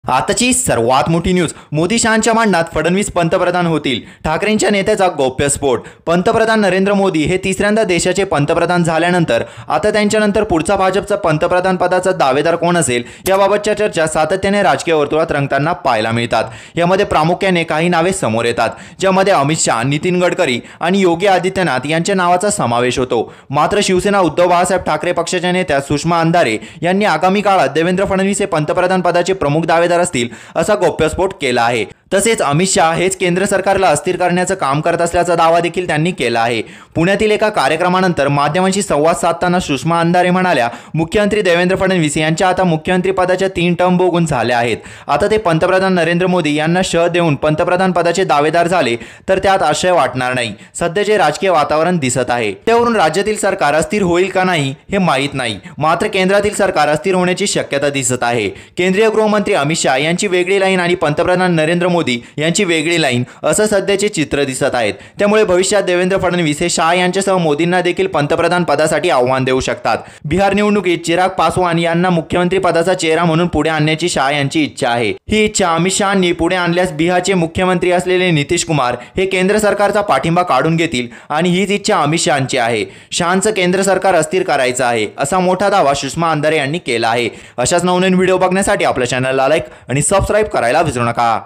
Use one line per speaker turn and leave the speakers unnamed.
आताची सर्वात मोठी न्यूज, मोदी शहांच्या भांडणात फडणवीस पंतप्रधान होतील. ठाकरेंच्या नेत्याचा गौप्यस्फोट. पंतप्रधान नरेंद्र मोदी हे तिसऱ्यांदा देशाचे पंतप्रधान झाल्यानंतर आता त्यांच्यानंतर पुढचा भाजपचा पंतप्रधान पदाचा दावेदार कोण असेल याबाबतच्या चर्चा सातत्याने राजकीय वर्तुळात रंगताना पाहायला मिळतात. यामध्ये प्रामुख्याने काही नावे समोर येतात, ज्यामध्ये अमित शहा, नितीन गडकरी आणि योगी आदित्यनाथ यांच्या नावाचा समावेश होतो. मात्र शिवसेना उद्धव बाळासाहेब ठाकरे पक्षाच्या नेत्या सुषमा अंधारे यांनी आगामी काळात देवेंद्र फडणवीस हे पंतप्रधान पदाचे प्रमुख दावेदार असतील असा गौप्यस्फोट केला आहे. तसेच अमित शहा हेच केंद्र सरकारला अस्थिर करण्याचं काम करत असल्याचा दावा देखील त्यांनी केला आहे. पुण्यातील एका कार्यक्रमानंतर माध्यमांशी संवाद साधताना सुषमा अंधारे म्हणाल्या, मुख्यमंत्री देवेंद्र फडणवीस यांच्या आता मुख्यमंत्री पदाच्या 3 टर्म बघून झाल्या आहेत. आता ते पंतप्रधान नरेंद्र मोदी यांना शह देऊन पंतप्रधान पदाचे दावेदार झाले तर त्यात आशय वाटणार नाही. सध्या जे राजकीय वातावरण दिसत आहे त्यावरून राज्यातील सरकार अस्थिर होईल का नाही हे माहीत नाही. मात्र केंद्रातील सरकार अस्थिर होण्याची शक्यता दिसत आहे. केंद्रीय गृहमंत्री अमित शहा यांची वेगळी लाईन आणि पंतप्रधान नरेंद्र मोदी यांची वेगळी लाईन असं सध्याचे चित्र दिसत आहेत. त्यामुळे भविष्यात देवेंद्र फडणवीस हे शहा यांच्यासह मोदींना देखील पंतप्रधान पदासाठी आव्हान देऊ शकतात. बिहार निवडणुकीत चिराग पासवान यांना मुख्यमंत्री पदाचा चेहरा म्हणून पुढे आणण्याची शहा यांची इच्छा आहे. ही इच्छा अमित शहांनी पुढे आणल्यास बिहारचे मुख्यमंत्री असलेले नितीश कुमार हे केंद्र सरकारचा पाठिंबा काढून घेतील आणि हीच इच्छा अमित शहांची आहे. शहांचं केंद्र सरकार अस्थिर करायचं आहे असा मोठा दावा सुषमा अंधारे यांनी केला आहे. अशाच नवनवीन व्हिडिओ बघण्यासाठी आपल्या चॅनलला लाईक आणि सबस्क्राईब करायला विसरू नका.